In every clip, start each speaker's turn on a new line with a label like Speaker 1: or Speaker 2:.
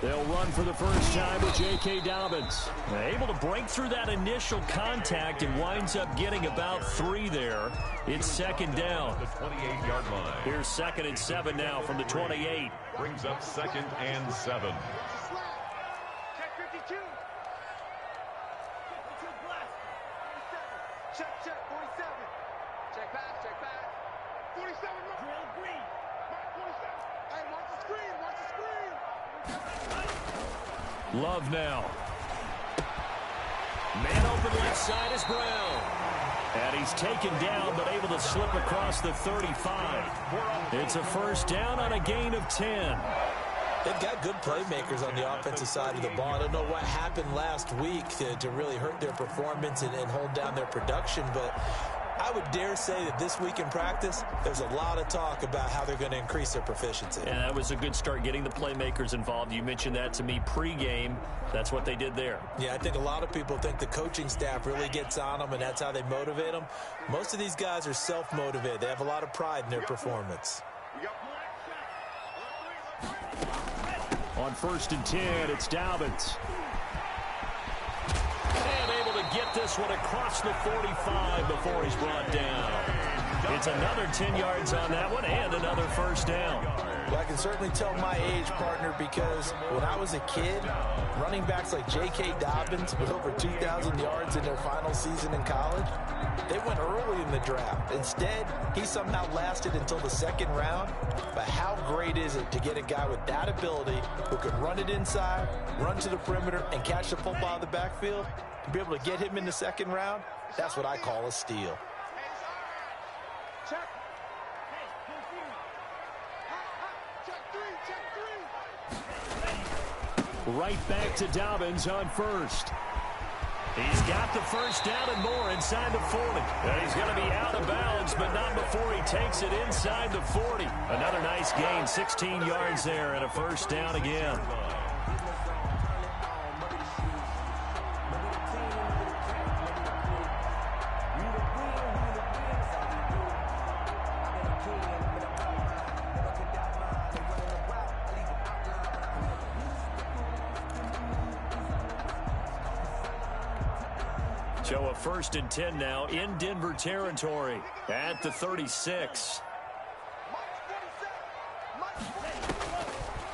Speaker 1: They'll run for the first time with J.K. Dobbins. Able to break through that initial contact and winds up getting about 3 there. It's second down.
Speaker 2: The 28-yard line.
Speaker 1: Here's 2nd and 7 now from the 28.
Speaker 2: Brings up 2nd and 7.
Speaker 3: Check 52. 52 blast. 47. Check 47. Check back. 47. Drill green. Mark 47. Hey, watch the screen.
Speaker 1: Love now. Man open left side is Brown. And he's taken down, but able to slip across the 35. It's a first down on a gain of 10.
Speaker 4: They've got good playmakers on the offensive side of the ball. I don't know what happened last week to really hurt their performance and hold down their production, but I would dare say that this week in practice, there's a lot of talk about how they're going to increase their proficiency.
Speaker 1: And that was a good start getting the playmakers involved. You mentioned that to me pregame. That's what they did there.
Speaker 4: Yeah, I think a lot of people think the coaching staff really gets on them, and that's how they motivate them. Most of these guys are self-motivated. They have a lot of pride in their performance.
Speaker 1: On 1st and 10, it's Dobbins. And able to get this one across the 45 before he's brought down. It's another 10 yards on that one and another first down.
Speaker 4: Well, I can certainly tell my age, partner, because when I was a kid, running backs like J.K. Dobbins with over 2,000 yards in their final season in college, they went early in the draft. Instead, he somehow lasted until the 2nd round. But how great is it to get a guy with that ability who can run it inside, run to the perimeter, and catch the football in the backfield? To be able to get him in the 2nd round, that's what I call a steal.
Speaker 3: Check.
Speaker 1: Right back to Dobbins on 1st. He's got the first down and more inside the 40. He's going to be out of bounds, but not before he takes it inside the 40. Another nice gain, 16 yards there, and a first down again. So a 1st and 10 now in Denver territory at the 36.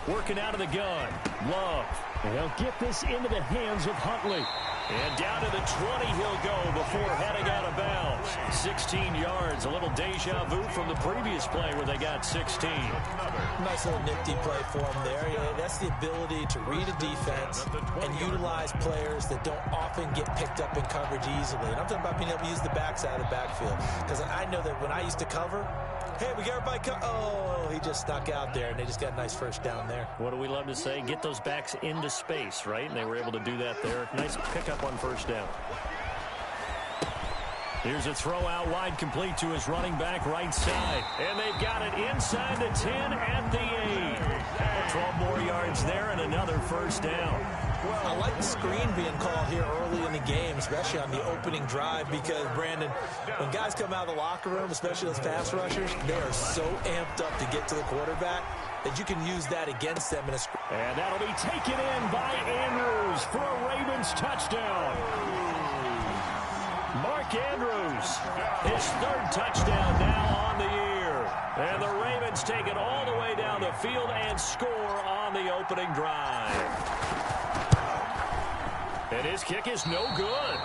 Speaker 1: Working out of the gun. Love. And he'll get this into the hands of Huntley. And down to the 20 he'll go before heading out of bounds. 16 yards. A little deja vu from the previous play where they got 16.
Speaker 4: Nice little nifty play for him there. Yeah, that's the ability to read a defense and utilize players that don't often get picked up in coverage easily. And I'm talking about being able to use the backside of the backfield. Because I know that when I used to cover, hey, we got everybody oh, he just stuck out there, and they just got a nice first down there.
Speaker 1: What do we love to say? Get those backs into space, right? And they were able to do that there. Nice pickup on first down. Here's a throw out wide, complete to his running back right side. And they've got it inside the 10 at the 8. 12 more yards there and another first down.
Speaker 4: I like the screen being called here early in the game, especially on the opening drive, because, Brandon, when guys come out of the locker room, especially those pass rushers, they are so amped up to get to the quarterback that you can use that against them in a screen.
Speaker 1: And that'll be taken in by Andrews for a Ravens touchdown. Mark Andrews, his 3rd touchdown now on the year. And the Ravens take it all the way down the field and score on the opening drive. And his kick is no good.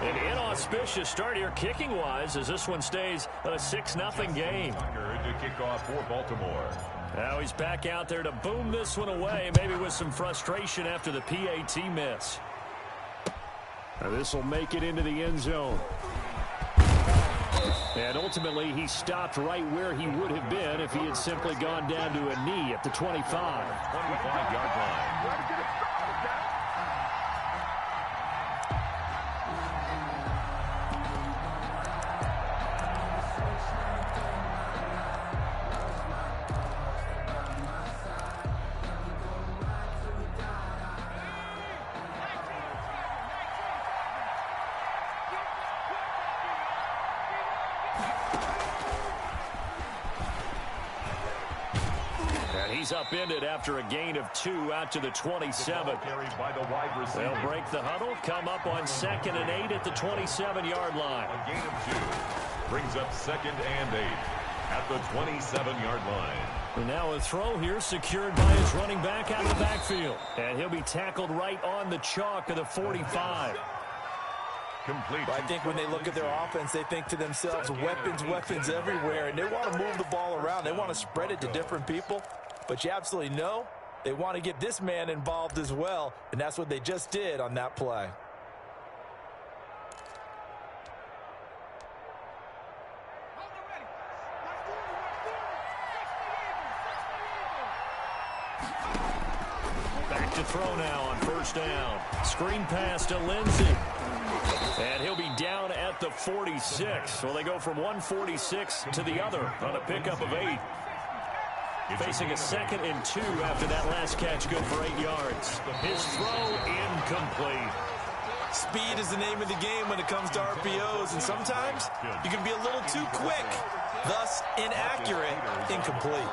Speaker 1: An inauspicious start here kicking-wise as this one stays a 6-0 game.
Speaker 2: To kick off for Baltimore.
Speaker 1: Now he's back out there to boom this one away, maybe with some frustration after the PAT miss. Now this will make it into the end zone. And ultimately, he stopped right where he would have been if he had simply gone down to a knee at the 25.
Speaker 2: 25-yard line.
Speaker 1: He's upended after a gain of 2 out to the 27.
Speaker 2: Carried by the wide receiver.
Speaker 1: They'll break the huddle, come up on 2nd and 8 at the 27-yard line.
Speaker 2: A gain of 2 brings up 2nd and 8 at the 27-yard line.
Speaker 1: And now a throw here secured by his running back out of the backfield. And he'll be tackled right on the chalk of the 45.
Speaker 2: Complete.
Speaker 4: I think when they look at their offense, they think to themselves, weapons everywhere, and they want to move the ball around. They want to spread it to different people, but you absolutely know they want to get this man involved as well, and that's what they just did on that play.
Speaker 1: Back to throw now on 1st down. Screen pass to Lindsey. And he'll be down at the 46. Well, they go from 146 to the other on a pickup of 8. Facing a 2nd and 2 after that last catch, good for 8 yards. His throw incomplete.
Speaker 4: Speed is the name of the game when it comes to RPOs, and sometimes you can be a little too quick, thus inaccurate, incomplete.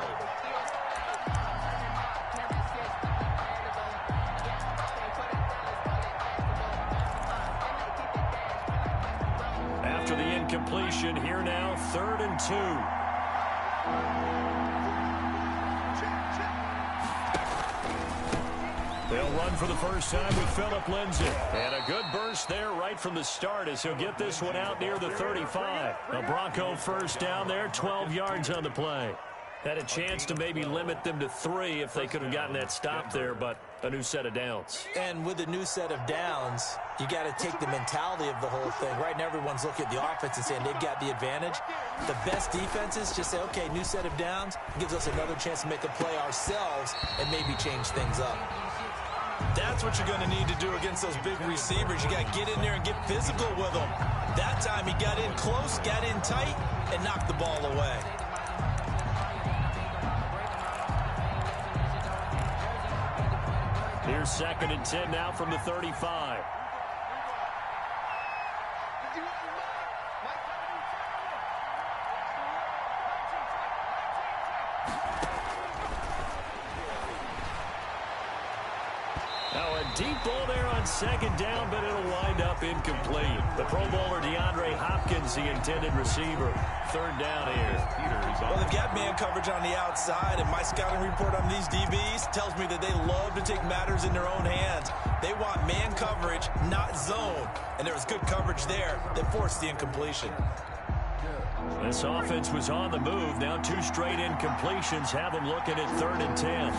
Speaker 1: After the incompletion, here now, 3rd and 2. They'll run for the first time with Phillip Lindsay. And a good burst there right from the start as he'll get this one out near the 35. A Bronco 1st down there, 12 yards on the play. Had a chance to maybe limit them to 3 if they could have gotten that stop there, but a new set of downs.
Speaker 4: And with a new set of downs, you got to take the mentality of the whole thing. Right now, everyone's looking at the offense and saying they've got the advantage. The best defenses just say, okay, new set of downs, gives us another chance to make a play ourselves and maybe change things up. That's what you're going to need to do against those big receivers. You got to get in there and get physical with them. That time he got in close, got in tight, and knocked the ball away.
Speaker 1: Here's 2nd and 10 now from the 35. Now a deep ball there on 2nd down, but it'll wind up incomplete. The Pro Bowler DeAndre Hopkins, the intended receiver. 3rd down here.
Speaker 4: Well, they've got man coverage on the outside, and my scouting report on these DBs tells me that they love to take matters in their own hands. They want man coverage, not zone. And there was good coverage there that forced the incompletion.
Speaker 1: This offense was on the move. Now 2 straight incompletions have them looking at 3rd and 10.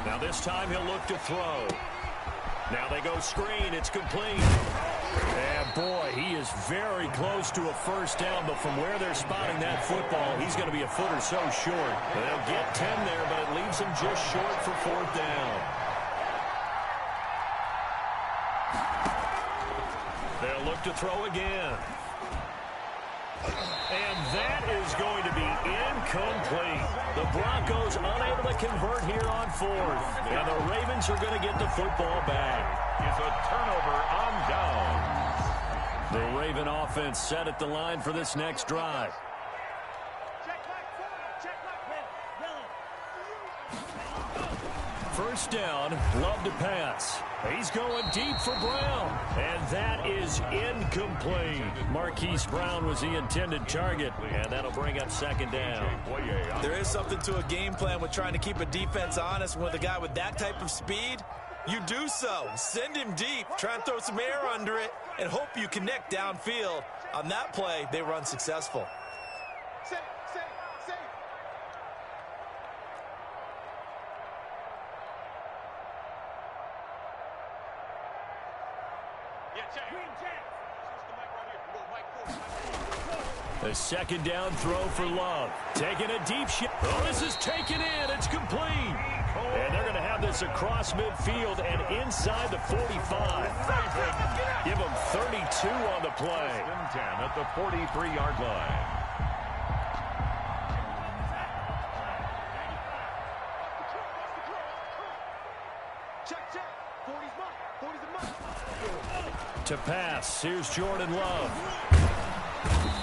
Speaker 1: Now this time he'll look to throw. Now they go screen. It's complete. And boy, he is very close to a 1st down, but from where they're spotting that football, he's going to be a foot or so short. They'll get 10 there, but it leaves him just short for 4th down. They'll look to throw again. And that is going to be incomplete. The Broncos unable to convert here on 4th. And the Ravens are going to get the football back.
Speaker 2: It's a turnover on down.
Speaker 1: The Raven offense set at the line for this next drive. First down, Love to pass. He's going deep for Brown. And that is incomplete. Marquise Brown was the intended target. And that'll bring up 2nd down.
Speaker 4: There is something to a game plan with trying to keep a defense honest. With a guy with that type of speed, you do so. Send him deep. Try and throw some air under it and hope you connect downfield. On that play, they run successful.
Speaker 1: A 2nd down throw for Love. Taking a deep shot. Oh, this is taken in. It's complete. And they're going to have this across midfield and inside the 45. Give them 32 on the play.
Speaker 2: 10 at the 43-yard line.
Speaker 1: To pass, here's Jordan Love.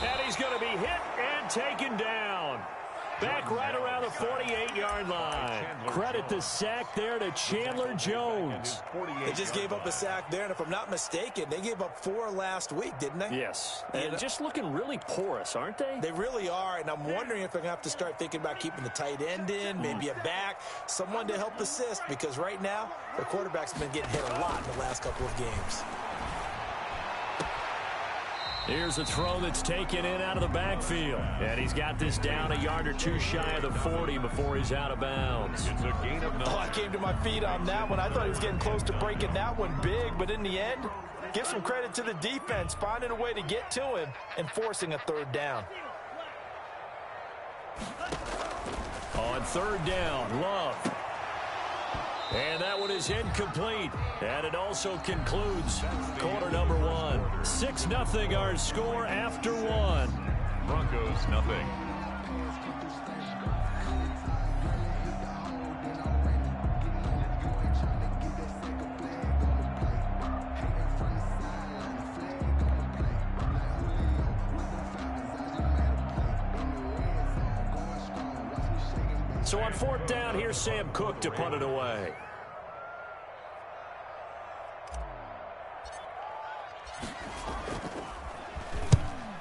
Speaker 1: And he's going to be hit and taken down. Back right around the 48-yard line. Credit the sack there to Chandler Jones.
Speaker 4: They just gave up a sack there, and if I'm not mistaken, they gave up 4 last week, didn't they?
Speaker 1: Yes, and just looking really porous, aren't they?
Speaker 4: They really are, and I'm wondering if they're going to have to start thinking about keeping the tight end in, maybe a back, someone to help assist, because right now, their quarterback's been getting hit a lot in the last couple of games.
Speaker 1: Here's a throw that's taken in out of the backfield. And he's got this down a yard or two shy of the 40 before he's out of bounds.
Speaker 2: It's a gain of 9.
Speaker 4: Oh, I came to my feet on that one. I thought he was getting close to breaking that one big, but in the end, give some credit to the defense, finding a way to get to him and forcing a 3rd down.
Speaker 1: On 3rd down, Love. And that one is incomplete. And it also concludes quarter number 1. 6-0 our score after 1.
Speaker 2: Broncos, nothing.
Speaker 1: So on 4th down, here's Sam Cook to punt it away.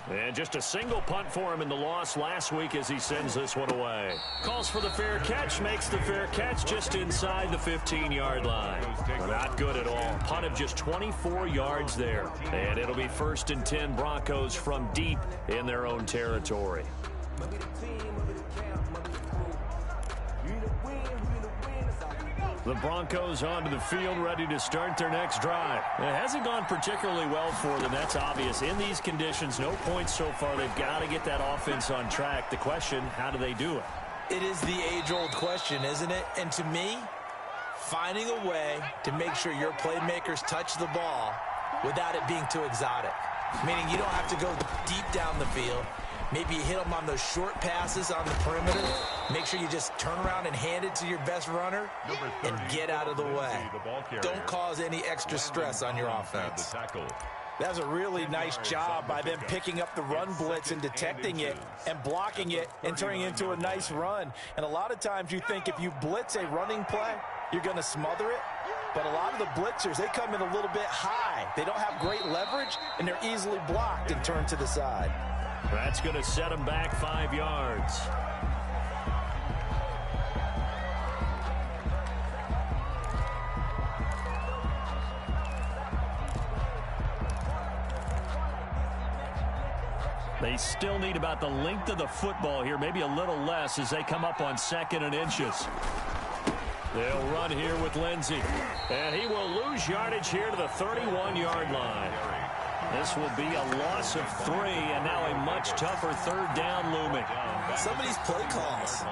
Speaker 1: And just a single punt for him in the loss last week as he sends this one away. Calls for the fair catch, makes the fair catch just inside the 15-yard line. Not good at all. Punt of just 24 yards there. And it'll be 1st and 10 Broncos from deep in their own territory. The Broncos onto the field, ready to start their next drive. It hasn't gone particularly well for them. That's obvious. In these conditions, no points so far. They've got to get that offense on track. The question, how do they do it?
Speaker 4: It is the age-old question, isn't it? And to me, finding a way to make sure your playmakers touch the ball without it being too exotic. Meaning you don't have to go deep down the field. Maybe you hit them on those short passes on the perimeter. Make sure you just turn around and hand it to your best runner and get out of the way. Don't cause any extra stress on your offense. That was a really nice job by them picking up the run blitz and detecting it and blocking it and turning it into a nice run. And a lot of times you think if you blitz a running play, you're going to smother it. But a lot of the blitzers, they come in a little bit high. They don't have great leverage, and they're easily blocked and turned to the side.
Speaker 1: That's going to set them back 5 yards. They still need about the length of the football here, maybe a little less as they come up on 2nd and inches. They'll run here with Lindsey. And he will lose yardage here to the 31-yard line. This will be a loss of 3, and now a much tougher 3rd down looming.
Speaker 4: Some of these play calls,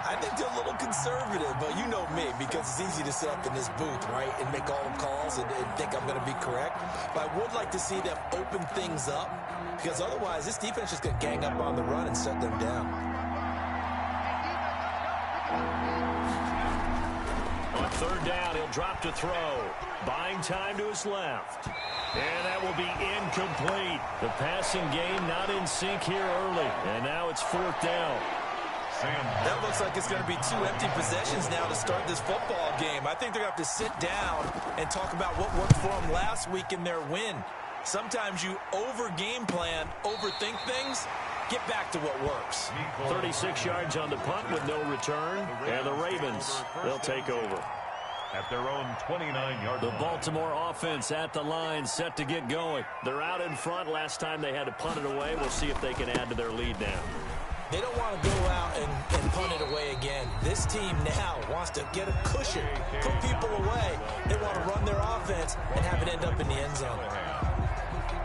Speaker 4: I think they're a little conservative, but you know me, because it's easy to sit up in this booth, right, and make all the calls and think I'm going to be correct. But I would like to see them open things up, because otherwise this defense is going to gang up on the run and shut them down.
Speaker 1: On 3rd down, he'll drop to throw. Buying time to his left. And that will be incomplete. The passing game not in sync here early. And now it's 4th down.
Speaker 4: That looks like it's going to be 2 empty possessions now to start this football game. I think they're going to have to sit down and talk about what worked for them last week in their win. Sometimes you over-game plan, overthink things. Get back to what works.
Speaker 1: 36 yards on the punt with no return. And the Ravens, they'll take over.
Speaker 2: At their own 29-yard
Speaker 1: The
Speaker 2: line.
Speaker 1: Baltimore offense at the line, set to get going. They're out in front. Last time they had to punt it away. We'll see if they can add to their lead now.
Speaker 4: They don't want to go out and punt it away again. This team now wants to get a cushion, put people away. They want to run their offense and have it end up in the end zone.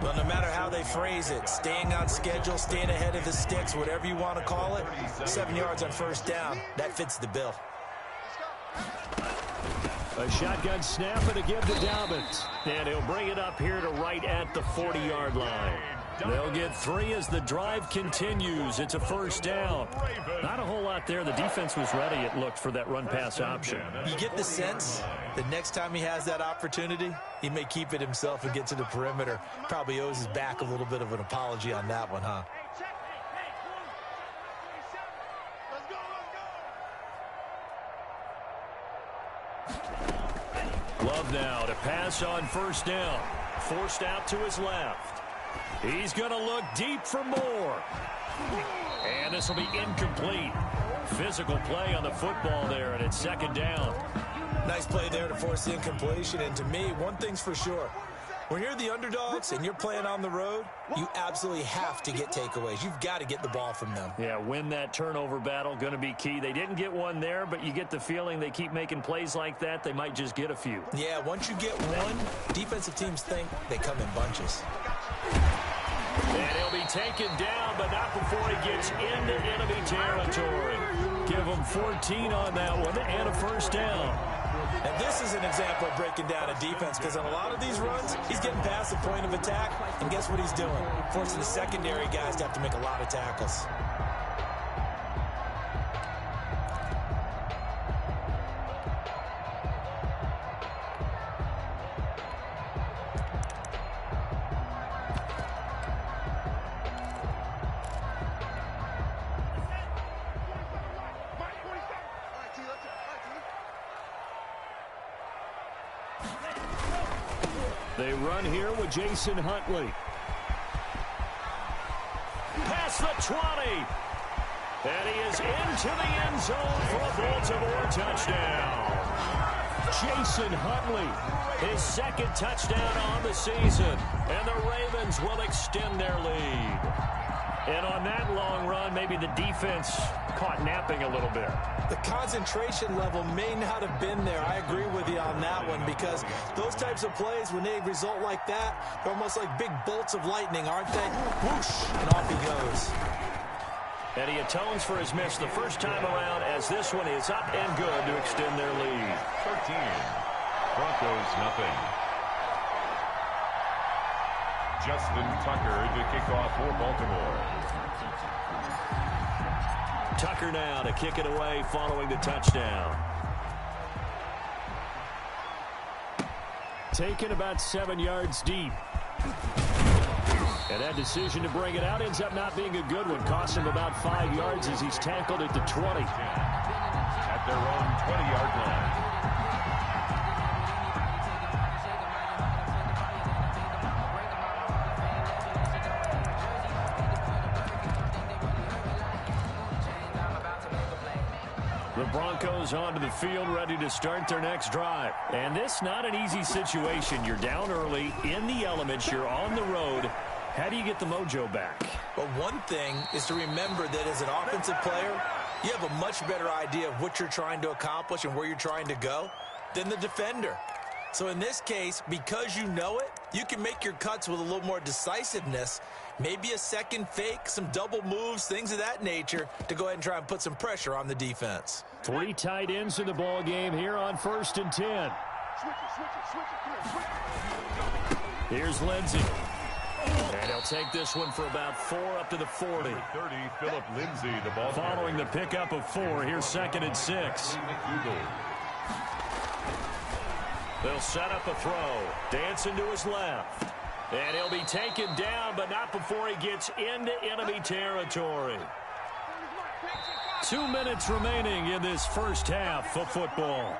Speaker 4: Well, no matter how they phrase it, staying on schedule, staying ahead of the sticks, whatever you want to call it, 7 yards on 1st down, that fits the bill.
Speaker 1: A shotgun snap and a give to Dobbins. And he'll bring it up here to right at the 40-yard line. They'll get 3 as the drive continues. It's a 1st down. Not a whole lot there. The defense was ready, it looked, for that run-pass option.
Speaker 4: You get the sense the next time he has that opportunity, he may keep it himself and get to the perimeter. Probably owes his back a little bit of an apology on that one, huh?
Speaker 3: Let's go.
Speaker 1: Love now to pass on first down. Forced out to his left. He's going to look deep for more. And this will be incomplete. Physical play on the football there, and it's second down.
Speaker 4: Nice play there to force the incompletion. And to me, one thing's for sure. When you're the underdogs and you're playing on the road, you absolutely have to get takeaways. You've got to get the ball from them.
Speaker 1: Yeah, win that turnover battle, going to be key. They didn't get one there, but you get the feeling they keep making plays like that, they might just get a few.
Speaker 4: Yeah, once you get one, defensive teams think they come in bunches.
Speaker 1: And he'll be taken down, but not before he gets into enemy territory. Give him 14 on that one and a first down.
Speaker 4: And this is an example of breaking down a defense, because on a lot of these runs, he's getting past the point of attack, and guess what he's doing? Forcing the secondary guys to have to make a lot of tackles.
Speaker 1: They run here with Jason Huntley. Past the 20. And he is into the end zone for a Baltimore touchdown. Jason Huntley, his second touchdown on the season. And the Ravens will extend their lead. And on that long run, maybe the defense caught napping a little bit.
Speaker 4: The concentration level may not have been there. I agree with you on that one, because those types of plays, when they result like that, they're almost like big bolts of lightning, aren't they? Whoosh, and off he goes.
Speaker 1: And he atones for his miss the first time around, as this one is up and good to extend their lead.
Speaker 2: 13. Broncos nothing. Justin Tucker to kick off for Baltimore.
Speaker 1: Tucker now to kick it away following the touchdown. Taken about 7 yards deep. And that decision to bring it out ends up not being a good one. Cost him about 5 yards as he's tackled at the 20.
Speaker 2: At their own 20-yard line.
Speaker 1: The Broncos onto the field, ready to start their next drive. And this not an easy situation. You're down early, in the elements, you're on the road. How do you get the mojo back?
Speaker 4: But one thing is to remember that as an offensive player, you have a much better idea of what you're trying to accomplish and where you're trying to go than the defender. So in this case, because you know it, you can make your cuts with a little more decisiveness, maybe a second fake, some double moves, things of that nature, to go ahead and try and put some pressure on the defense.
Speaker 1: 3 tight ends in the ball game here on 1st and 10. Here's Lindsey. And he'll take this one for about 4 up to the 40.
Speaker 2: 30, Philip Lindsay, the ball
Speaker 1: Following the pickup of 4, here's 2nd and 6. They'll set up a throw. Dancing to his left. And he'll be taken down, but not before he gets into enemy territory. 2 minutes remaining in this first half of football.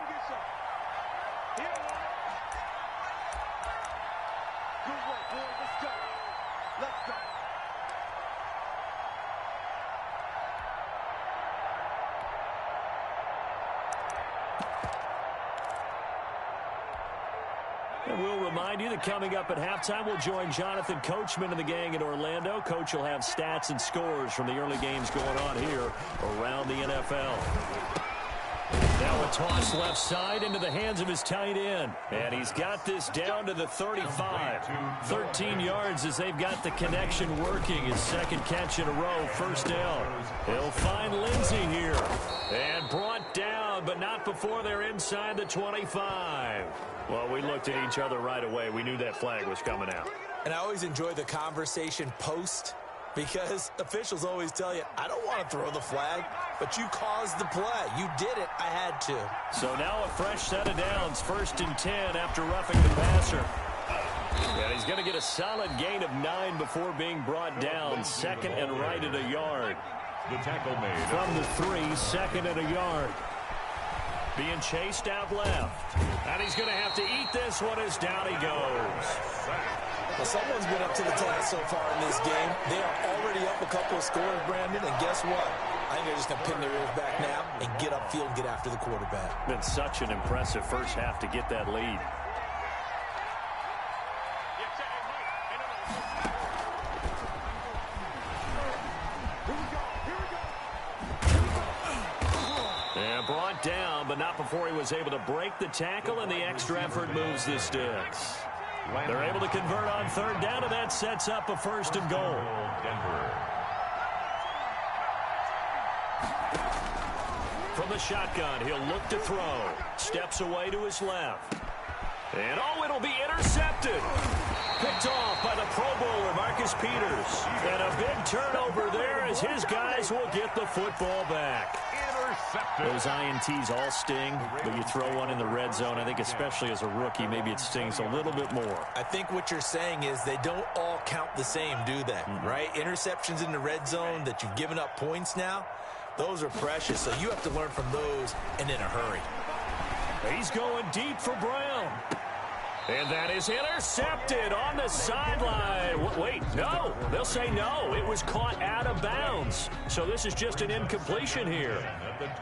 Speaker 1: And we'll remind you that coming up at halftime, we'll join Jonathan Coachman and the gang in Orlando. Coach will have stats and scores from the early games going on here around the NFL. Now a toss left side into the hands of his tight end. And he's got this down to the 35. 13 yards as they've got the connection working. His second catch in a row, first down. He'll find Lindsey here. And brought down, but not before they're inside the 25. Well, we looked at each other right away. We knew that flag was coming out.
Speaker 4: And I always enjoy the conversation post, because officials always tell you, I don't want to throw the flag, but you caused the play. You did it. I had to.
Speaker 1: So now a fresh set of downs, 1st and 10 after roughing the passer. And he's going to get a solid gain of 9 before being brought down. 2nd and right at a yard.
Speaker 2: The tackle made.
Speaker 1: From the 3, 2nd and a yard. being chased out left. And he's going to have to eat this one as down he goes.
Speaker 4: Well, someone's been up to the task so far in this game. They are already up a couple of scores, Brandon, and guess what? I think they're just going to pin their ears back now and get upfield and get after the quarterback.
Speaker 1: Been such an impressive first half to get that lead. And brought down, but not before he was able to break the tackle, and the extra effort moves the sticks. They're able to convert on third down, and that sets up a 1st and goal. From the shotgun, he'll look to throw. Steps away to his left. And, oh, it'll be intercepted. Picked off by the Pro Bowler, Marcus Peters. And a big turnover there as his guys will get the football back. Those INTs all sting, but you throw one in the red zone, I think especially as a rookie, maybe it stings a little bit more.
Speaker 4: I think what you're saying is they don't all count the same, do they? Right? Interceptions in the red zone that you've given up points now, those are precious, so you have to learn from those and in a hurry.
Speaker 1: He's going deep for Brown. And that is intercepted on the sideline. Wait, no. They'll say no. It was caught out of bounds. So this is just an incompletion here.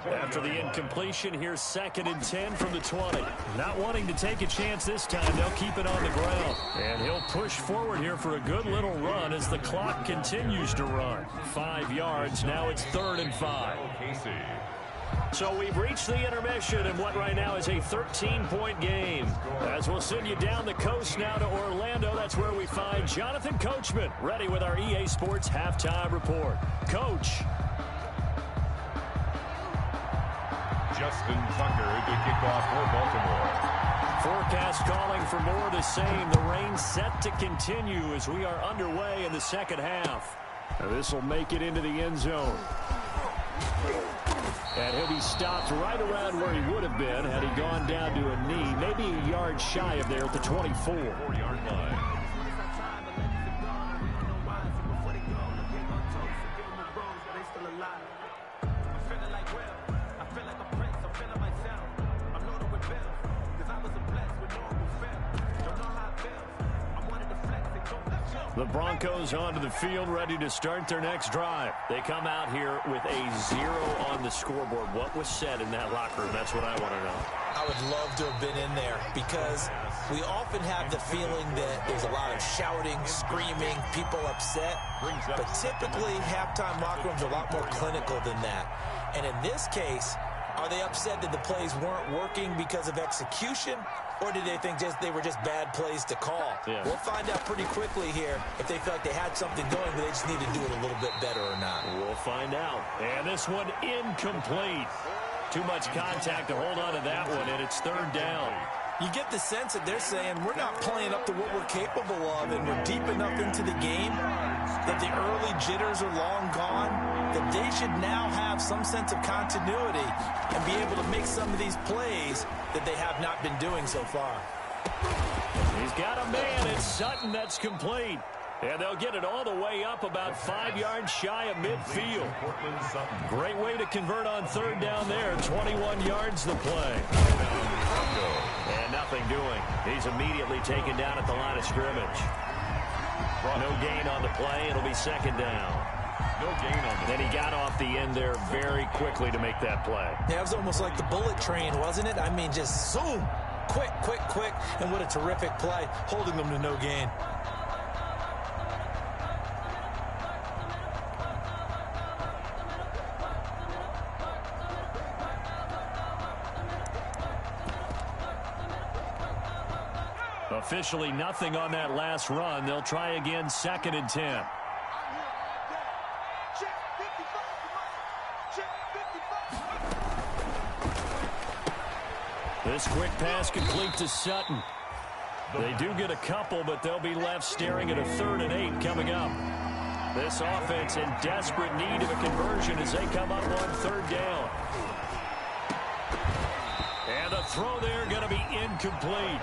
Speaker 1: After the incompletion, here's 2nd and 10 from the 20. Not wanting to take a chance this time, they'll keep it on the ground. And he'll push forward here for a good little run as the clock continues to run. 5 yards. Now it's 3rd and 5. So we've reached the intermission in what right now is a 13-point game. As we'll send you down the coast now to Orlando, that's where we find Jonathan Coachman, ready with our EA Sports Halftime Report. Coach.
Speaker 2: Justin Tucker to kick off for Baltimore.
Speaker 1: Forecast calling for more of the same. The rain set to continue as we are underway in the second half. Now this will make it into the end zone. And he'll be stopped right around where he would have been had he gone down to a knee, maybe a yard shy of there at the 24-yard line. The Broncos onto the field, ready to start their next drive. They come out here with a 0 on the scoreboard. What was said in that locker room? That's what I want to know.
Speaker 4: I would love to have been in there because we often have the feeling that there's a lot of shouting, screaming, people upset. But typically, halftime locker rooms are a lot more clinical than that. And in this case, are they upset that the plays weren't working because of execution? Or did they think they were just bad plays to call? Yeah. We'll find out pretty quickly here if they felt like they had something going, but they just need to do it a little bit better or not.
Speaker 1: We'll find out. And this one incomplete. Too much contact to hold on to that one, and it's 3rd down.
Speaker 4: You get the sense that they're saying we're not playing up to what we're capable of, and we're deep enough into the game that the early jitters are long gone, that they should now have some sense of continuity and be able to make some of these plays that they have not been doing so far.
Speaker 1: He's got a man. It's Sutton that's complete. And they'll get it all the way up about 5 yards shy of midfield. Great way to convert on 3rd down there. 21 yards the play. And nothing doing. He's immediately taken down at the line of scrimmage. No gain on the play. It'll be 2nd down. No gain on the play. Then he got off the end there very quickly to make that play.
Speaker 4: Yeah, it was almost like the bullet train, wasn't it? I mean, just zoom. Quick, quick, quick. And what a terrific play, holding them to no gain.
Speaker 1: Officially nothing on that last run. They'll try again, 2nd and 10. This quick pass complete to Sutton. They do get a couple, but they'll be left staring at a 3rd and 8 coming up. This offense in desperate need of a conversion as they come up on 3rd down. And the throw there going to be incomplete.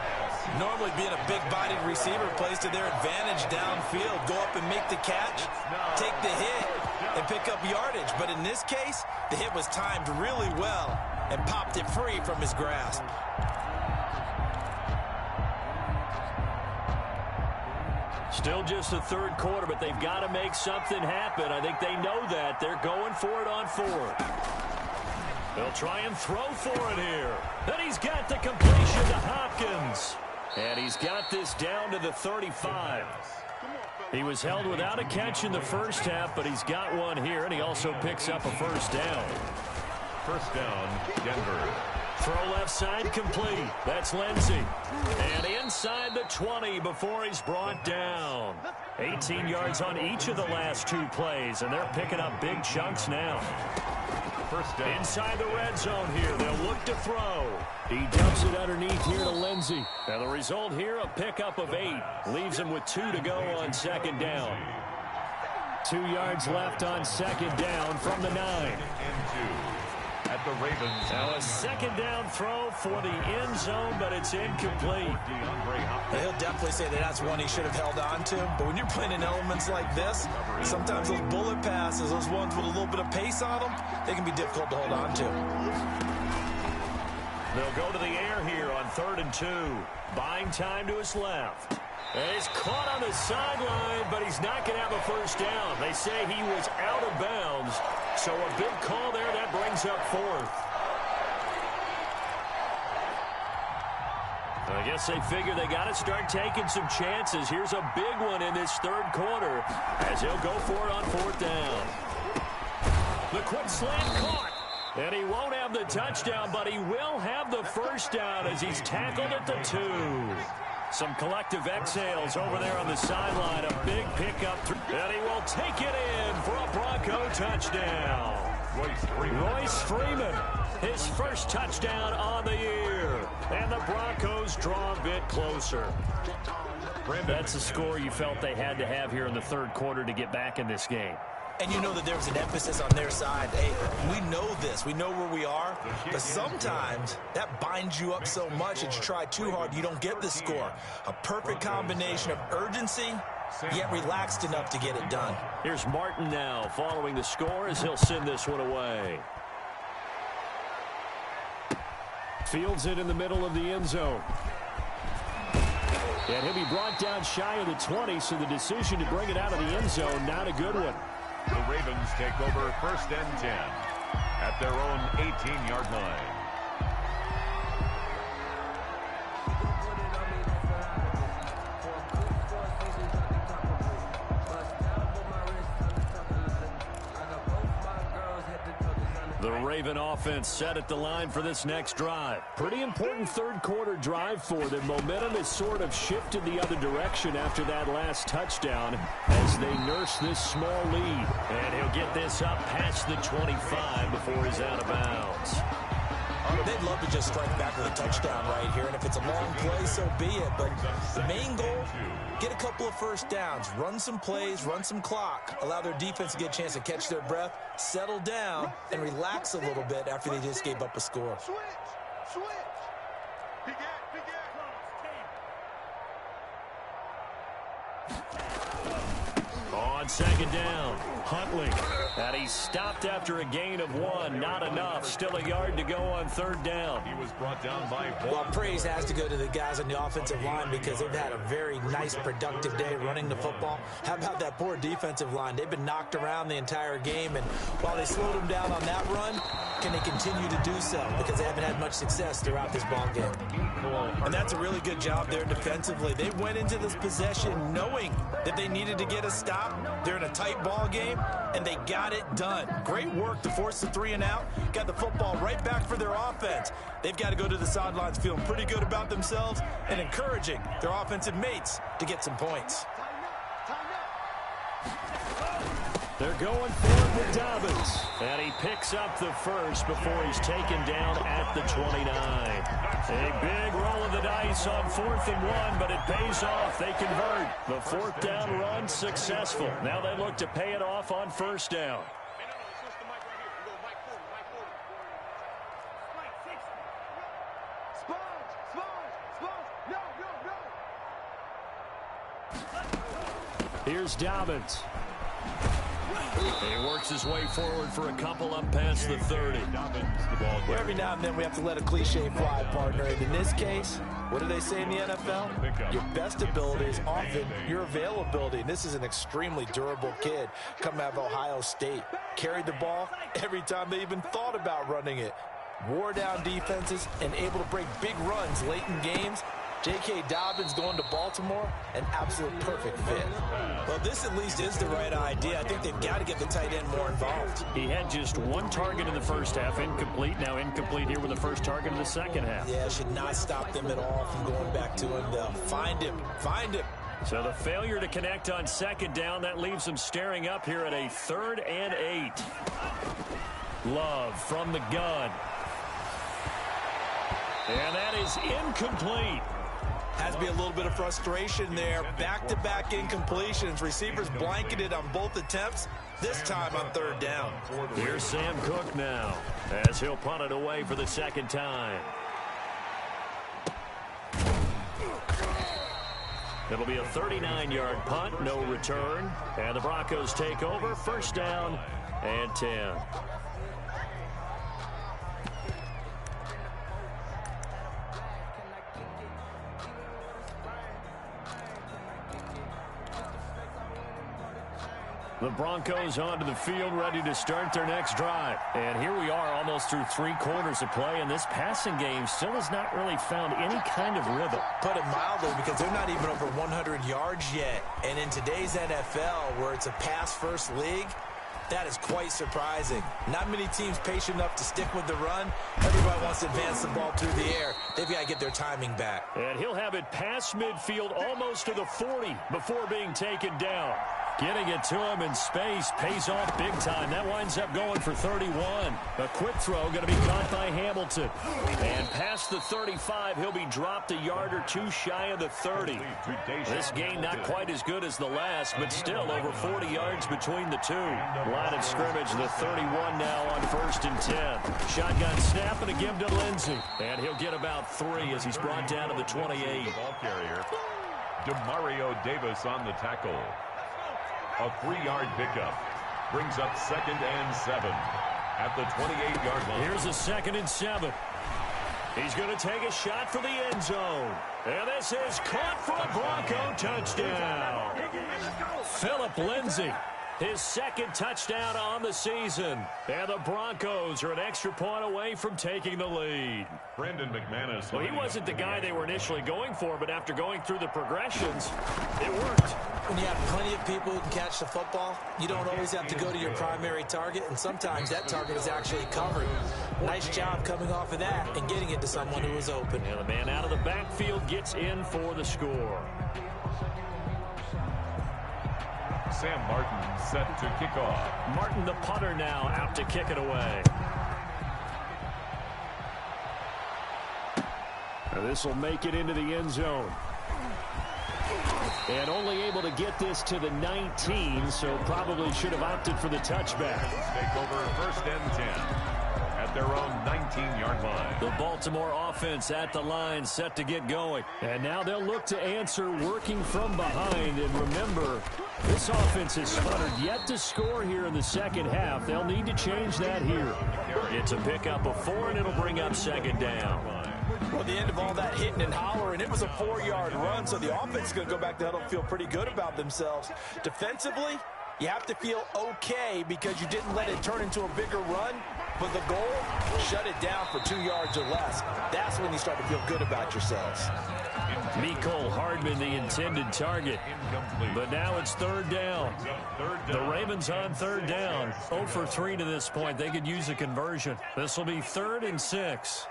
Speaker 4: Normally being a big-bodied receiver plays to their advantage downfield. Go up and make the catch, take the hit, and pick up yardage. But in this case, the hit was timed really well and popped it free from his grasp.
Speaker 1: Still just the third quarter, but they've got to make something happen. I think they know that. They're going for it on fourth. They'll try and throw for it here. And he's got the completion to Hopkins. And he's got this down to the 35. He was held without a catch in the first half, but he's got one here, and he also picks up a first down.
Speaker 2: First down, Denver.
Speaker 1: Throw left side complete. That's Lindsey. And inside the 20 before he's brought down. 18 yards on each of the last two plays, and they're picking up big chunks now.
Speaker 2: First down.
Speaker 1: Inside the red zone here. They'll look to throw. He dumps it underneath here to Lindsey. And the result here, a pickup of 8. Leaves him with 2 to go on second down. 2 yards left on second down from the 9.
Speaker 2: And 2. At the Ravens.
Speaker 1: Now a second down throw for the end zone, but it's incomplete.
Speaker 4: He'll definitely say that that's one he should have held on to. But when you're playing in elements like this, sometimes those bullet passes, those ones with a little bit of pace on them, they can be difficult to hold on to.
Speaker 1: They'll go to the air here on 3rd and 2. Buying time to his left. And he's caught on the sideline, but he's not going to have a first down. They say he was out of bounds. So a big call there. That brings up 4th. I guess they figure they got to start taking some chances. Here's a big one in this third quarter as he'll go for it on 4th down. The quick slant caught. And he won't have the touchdown, but he will have the first down as he's tackled at the 2. Some collective exhales over there on the sideline. A big pickup. And he will take it in for a Bronco touchdown. Royce Freeman, his first touchdown on the year. And the Broncos draw a bit closer. That's the score you felt they had to have here in the third quarter to get back in this game.
Speaker 4: And you know that there was an emphasis on their side. Hey, we know this. We know where we are. But sometimes that binds you up so much that you try too hard, you don't get the score. A perfect combination of urgency, yet relaxed enough to get it done.
Speaker 1: Here's Martin now following the score as he'll send this one away. Fields it in the middle of the end zone. And he'll be brought down shy of the 20, so the decision to bring it out of the end zone, not a good one.
Speaker 2: The Ravens take over 1st and 10 at their own 18-yard line.
Speaker 1: The Raven offense set at the line for this next drive. Pretty important third quarter drive for them. Momentum has sort of shifted the other direction after that last touchdown as they nurse this small lead. And he'll get this up past the 25 before he's out of bounds.
Speaker 4: They'd love to just strike back with a touchdown right here, and if it's a long play, so be it. But the main goal, get a couple of first downs, run some plays, run some clock, allow their defense to get a chance to catch their breath, settle down, and relax a little bit after they just gave up a score.
Speaker 3: Switch.
Speaker 1: On second down, Huntley. And he stopped after a gain of 1. Not enough. Still a yard to go on 3rd down.
Speaker 2: He was brought down by 1.
Speaker 4: Well, praise has to go to the guys on the offensive line because they've had a very nice, productive day running the football. How about that poor defensive line? They've been knocked around the entire game, and while they slowed them down on that run, can they continue to do so? Because they haven't had much success throughout this ball game. And that's a really good job there defensively. They went into this possession knowing that they needed to get a stop. They're in a tight ball game, and they got it done. Great work to force the 3 and out. Got the football right back for their offense. They've got to go to the sidelines feeling pretty good about themselves and encouraging their offensive mates to get some points.
Speaker 1: They're going for it with Dobbins. And he picks up the first before he's taken down at the 29. A big roll of the dice on 4th and 1, but it pays off. They convert. The 4th down run successful. Now they look to pay it off on 1st down. Here's Dobbins. He works his way forward for a couple up past the 30.
Speaker 4: Well, every now and then we have to let a cliche fly, partner. And in this case, what do they say in the NFL? Your best ability is often your availability. And this is an extremely durable kid coming out of Ohio State. Carried the ball every time they even thought about running it. Wore down defenses and able to break big runs late in games. J.K. Dobbins going to Baltimore, an absolute perfect fit.
Speaker 5: Well, this at least is the right idea. I think they've got to get the tight end more involved.
Speaker 1: He had just one target in the first half, incomplete. Now incomplete here with the first target in the second half.
Speaker 5: Yeah, should not stop them at all from going back to him, though. Find him. Find him.
Speaker 1: So the failure to connect on second down, that leaves them staring up here at a 3rd and 8. Love from the gun. And that is incomplete.
Speaker 4: Has to be a little bit of frustration there. Back-to-back incompletions. Receivers blanketed on both attempts, this time on 3rd down.
Speaker 1: Here's Sam Cook now, as he'll punt it away for the second time. It'll be a 39-yard punt, no return. And the Broncos take over, 1st down and 10. The Broncos onto the field, ready to start their next drive. And here we are almost through 3 quarters of play, and this passing game still has not really found any kind of rhythm.
Speaker 5: Put it mildly, because they're not even over 100 yards yet. And in today's NFL, where it's a pass-first league, that is quite surprising. Not many teams patient enough to stick with the run. Everybody wants to advance the ball through the air. They've got to get their timing back.
Speaker 1: And he'll have it past midfield almost to the 40 before being taken down. Getting it to him in space pays off big time. That winds up going for 31. A quick throw going to be caught by Hamilton. And past the 35, he'll be dropped a yard or two shy of the 30. This game not quite as good as the last, but still over 40 yards between the two. Line of scrimmage, the 31 now on 1st and 10. Shotgun snap and a give to Lindsey. And he'll get about 3 as he's brought down to the 28.
Speaker 2: Ball carrier, Demario Davis on the tackle. A 3-yard pickup brings up 2nd and 7 at the 28-yard line.
Speaker 1: Here's a 2nd and 7. He's going to take a shot for the end zone. And this is caught for a Bronco touchdown. Phillip Lindsay, his 2nd touchdown on the season. And the Broncos are an extra point away from taking the lead.
Speaker 2: Brandon McManus.
Speaker 1: Well, he wasn't the guy they were initially going for, but after going through the progressions, it worked.
Speaker 5: When you have plenty of people who can catch the football, you don't always have to go to your primary target, and sometimes that target is actually covered. Nice job coming off of that and getting it to someone who was open.
Speaker 1: And the man out of the backfield gets in for the score.
Speaker 2: Sam Martin set to kick off.
Speaker 1: Martin, the punter, now out to kick it away. This will make it into the end zone. And only able to get this to the 19, so probably should have opted for the touchback.
Speaker 2: Take over 1st and 10 at their own 19-yard line.
Speaker 1: The Baltimore offense at the line, set to get going. And now they'll look to answer working from behind. And remember, this offense has sputtered yet to score here in the second half. They'll need to change that here. It's a pickup of 4, and it'll bring up 2nd down.
Speaker 4: Well, the end of all that hitting and hollering, it was a 4-yard run, so the offense is going to go back to huddle and feel pretty good about themselves. Defensively, you have to feel okay because you didn't let it turn into a bigger run, but the goal, shut it down for 2 yards or less. That's when you start to feel good about yourselves.
Speaker 1: Mecole Hardman, the intended target. But now it's 3rd down. The Ravens on 3rd down. 0 for 3 to this point. They could use a conversion. This will be 3rd and 6.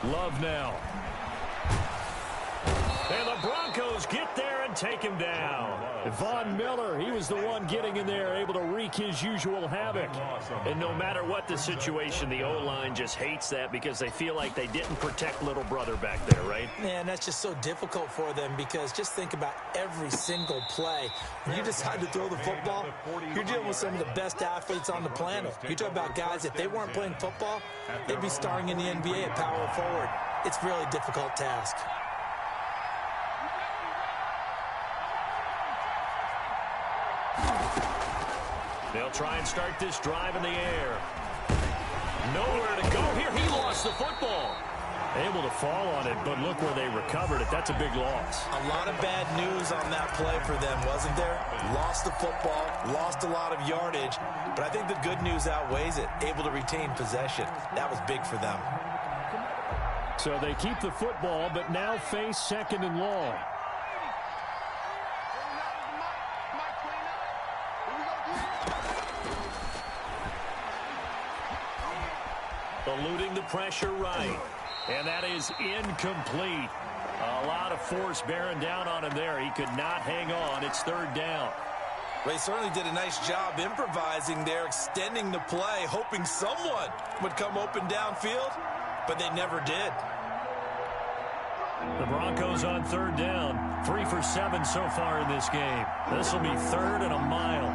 Speaker 1: Love now. And the Broncos get there and take him down. Von Miller, he was the one getting in there, able to wreak his usual havoc. And no matter what the situation, the O-line just hates that because they feel like they didn't protect little brother back there, right?
Speaker 5: Man, that's just so difficult for them because just think about every single play. When you decide to throw the football, you're dealing with some of the best athletes on the planet. You're talking about guys, if they weren't playing football, they'd be starring in the NBA at power forward. It's a really difficult task.
Speaker 1: try and start this drive in the air. Nowhere to go here. He lost the football. Able to fall on it, but look where they recovered it. That's a big loss.
Speaker 5: A lot of bad news on that play for them, wasn't there? Lost the football, lost a lot of yardage, but I think the good news outweighs it. Able to retain possession. That was big for them.
Speaker 1: So they keep the football, but now face second and long. Eluding the pressure right. And that is incomplete. A lot of force bearing down on him there. He could not hang on. It's third down.
Speaker 5: They certainly did a nice job improvising there, extending the play, hoping someone would come open downfield, but they never did.
Speaker 1: The Broncos on third down. 3 for 7 so far in this game. This will be third and a mile.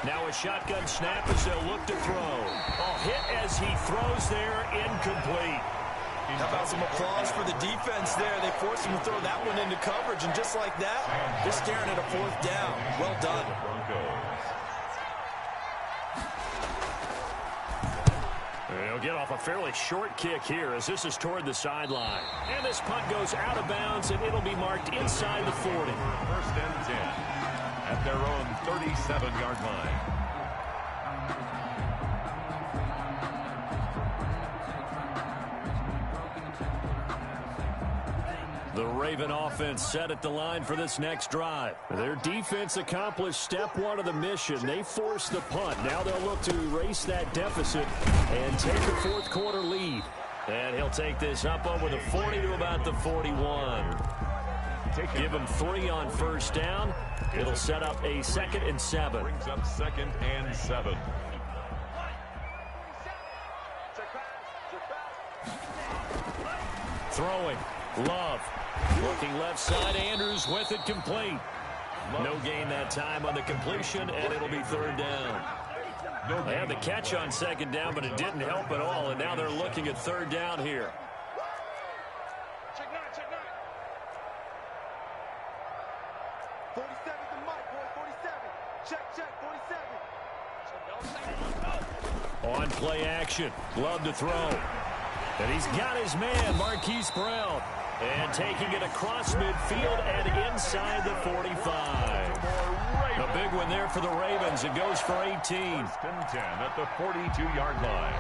Speaker 1: Now a shotgun snap as they'll look to throw. Oh, hit as he throws there, incomplete.
Speaker 5: How about some applause for the defense there? They forced him to throw that one into coverage, and just like that, they're staring at a fourth down. Well done.
Speaker 1: They'll get off a fairly short kick here as this is toward the sideline. And this punt goes out of bounds, and it'll be marked inside the 40.
Speaker 2: First and 10 at their own 37-yard line.
Speaker 1: The Raven offense set at the line for this next drive. Their defense accomplished step one of the mission. They forced the punt. Now they'll look to erase that deficit and take the fourth quarter lead. And he'll take this up over the 40 to about the 41. Give him 3 on first down. It'll set up a 2nd and 7.
Speaker 2: Brings up 2nd and 7.
Speaker 1: Throwing. Love. Looking left side. Andrews with it complete. No gain that time on the completion, and it'll be third down. They had the catch on second down, but it didn't help at all, and now they're looking at third down here.
Speaker 3: Check 9, check 9. 47's the mic, boy, 47. Check, 47.
Speaker 1: On play action. Love to throw. And he's got his man, Marquise Brown. And taking it across midfield and inside the 45. A big one there for the Ravens. It goes for 18.
Speaker 2: First and 10 at the 42-yard line.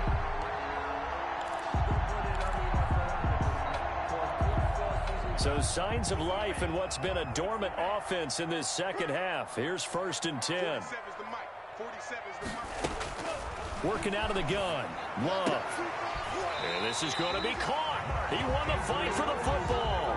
Speaker 1: So signs of life in what's been a dormant offense in this second half. Here's first and 10.
Speaker 3: 47's the mic. 47's the mic.
Speaker 1: Working out of the gun. Love. And this is going to be caught. He won the fight for the football.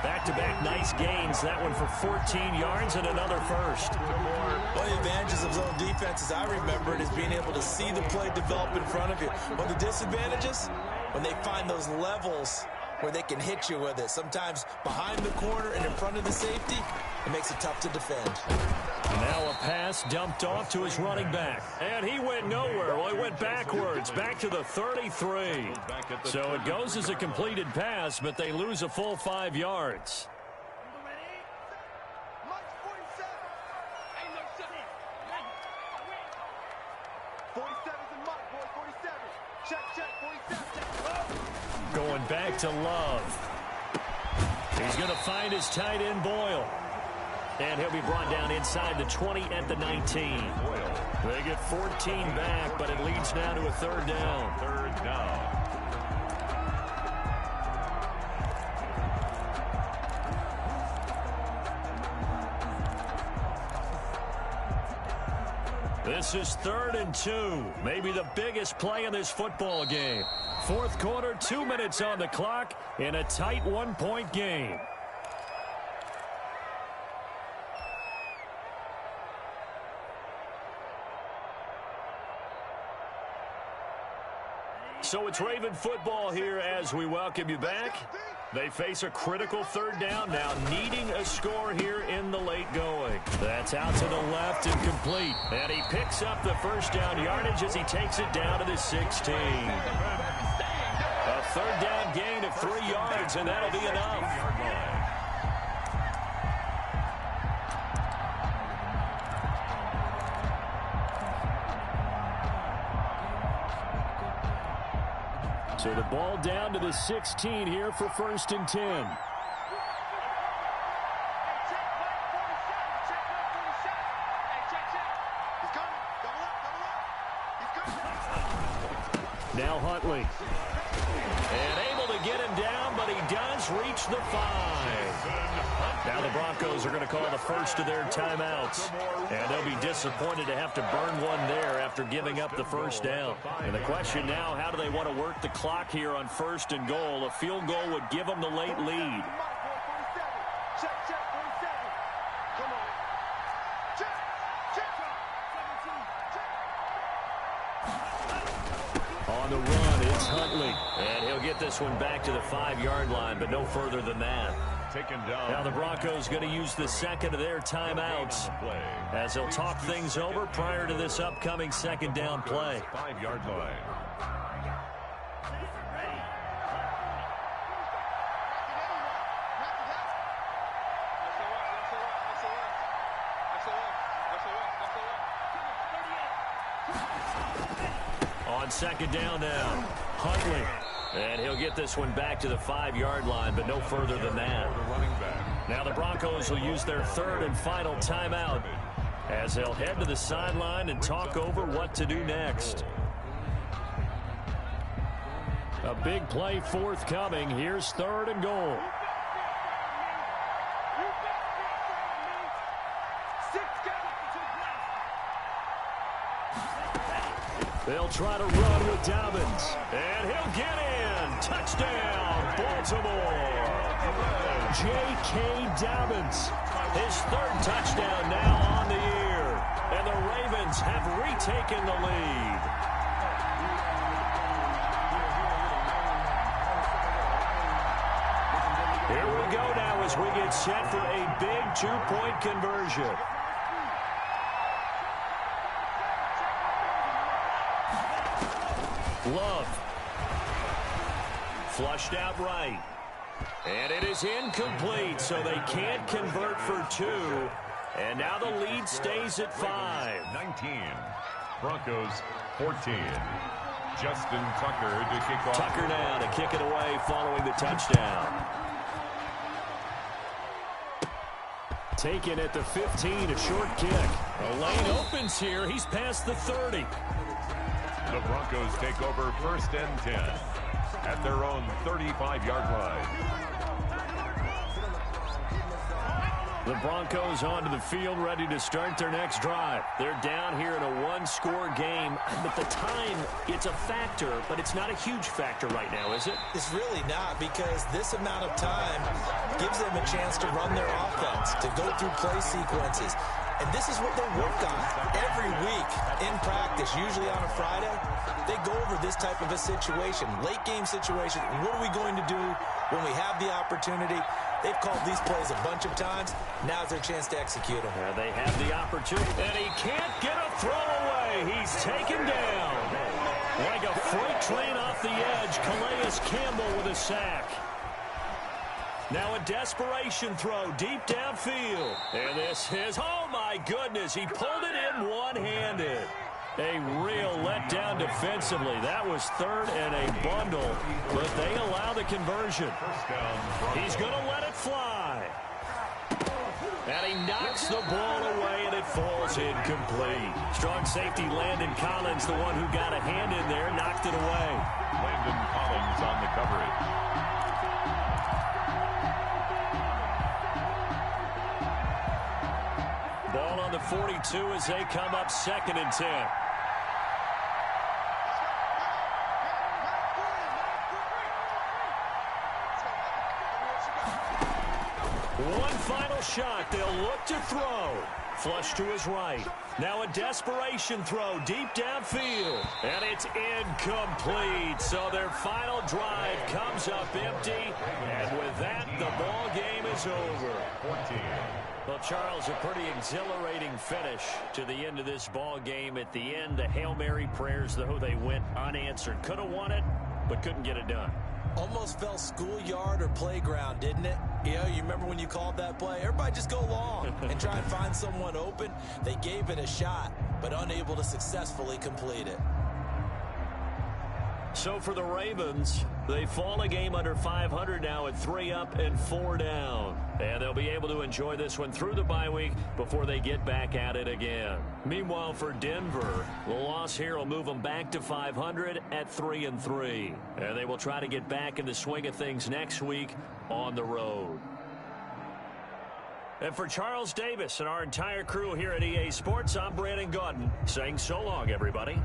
Speaker 1: Back-to-back nice gains. That one for 14 yards and another first.
Speaker 5: One of the advantages of zone defense, as I remember it, is being able to see the play develop in front of you. One of the disadvantages, when they find those levels where they can hit you with it. Sometimes behind the corner and in front of the safety, it makes it tough to defend.
Speaker 1: Now a pass dumped off to his running back. And he went nowhere. Well, he went backwards, back to the 33. So it goes as a completed pass, but they lose a full 5 yards.
Speaker 3: Mike's 47. Ain't no 47's the mic, boy, 47. Check, 47.
Speaker 1: Going back to Love. He's going to find his tight end, Boyle. And he'll be brought down inside the 20 at the 19. They get 14 back, but it leads now to a third down.
Speaker 2: Third down.
Speaker 1: This is 3rd and 2. Maybe the biggest play in this football game. Fourth quarter, 2 minutes on the clock in a tight 1-point game. So it's Raven football here as we welcome you back. They face a critical third down now, needing a score here in the late going. That's out to the left and complete. And he picks up the first down yardage as he takes it down to the 16. A third down gain of 3 yards, and that'll be enough. So the ball down to the 16 here for 1st and 10. Now Huntley. And able to get him down, but he does reach the 5. Now the Broncos are going to call the first of their timeouts. And they'll be disappointed to have to burn one there after giving up the first down. And the question now, how do they want to work the clock here on 1st and goal? A field goal would give them the late lead. On the run, it's Huntley. And he'll get this one back to the 5-yard line, but no further than that.
Speaker 2: Taken down.
Speaker 1: Now the Broncos going to use the second of their timeouts as they'll talk things over prior to this upcoming 2nd down play.
Speaker 2: 5-yard line.
Speaker 1: On 2nd down now, Huntley. And he'll get this one back to the 5-yard line, but no further than that. Now the Broncos will use their 3rd and final timeout as they'll head to the sideline and talk over what to do next. A big play forthcoming. Here's 3rd and goal. They'll try to run with Dobbins. And he'll get in. Touchdown, Baltimore. J.K. Dobbins. His 3rd touchdown now on the year. And the Ravens have retaken the lead. Here we go now as we get set for a big 2-point conversion. Love. Flushed out right. And it is incomplete, so they can't convert for 2. And now the lead stays at 5.
Speaker 2: 19. Broncos 14. Justin Tucker to kick off.
Speaker 1: Tucker now to kick it away following the touchdown. Taken at the 15, a short kick. A lane opens here. He's past the 30.
Speaker 2: The Broncos take over 1st and 10 at their own 35-yard line.
Speaker 1: The Broncos onto the field, ready to start their next drive. They're down here in a 1-score game, but the time, it's a factor, but it's not a huge factor right now, is it?
Speaker 4: It's really not, because this amount of time gives them a chance to run their offense, to go through play sequences. And this is what they work on every week in practice, usually on a Friday. They go over this type of a situation, late game situation. What are we going to do when we have the opportunity? They've called these plays a bunch of times. Now's their chance to execute them.
Speaker 1: They have the opportunity, and he can't get a throw away. He's taken down. Like a freight train off the edge, Calais Campbell with a sack. Now a desperation throw deep downfield. And this is, oh my goodness, he pulled it in one-handed. A real letdown defensively. That was 3rd and a bundle, but they allow the conversion. He's going to let it fly. And he knocks the ball away, and it falls incomplete. Strong safety Landon Collins, the one who got a hand in there, knocked it away.
Speaker 2: Landon Collins on the coverage.
Speaker 1: Ball on the 42 as they come up 2nd and 10. One final shot. They'll look to throw. Flush to his right. Now a desperation throw deep downfield. And it's incomplete. So their final drive comes up empty. And with that, the ball game is over.
Speaker 2: 14.
Speaker 1: Well, Charles, a pretty exhilarating finish to the end of this ball game. At the end, the Hail Mary prayers, though, they went unanswered. Could have won it, but couldn't get it done.
Speaker 4: Almost felt schoolyard or playground, didn't it? You remember when you called that play? Everybody just go long and try and find someone open. They gave it a shot, but unable to successfully complete it.
Speaker 1: So for the Ravens, they fall a game under 500 now at 3 up and 4 down. And they'll be able to enjoy this one through the bye week before they get back at it again. Meanwhile, for Denver, the loss here will move them back to 500 at 3-3. And they will try to get back in the swing of things next week on the road. And for Charles Davis and our entire crew here at EA Sports, I'm Brandon Gaudin saying so long, everybody.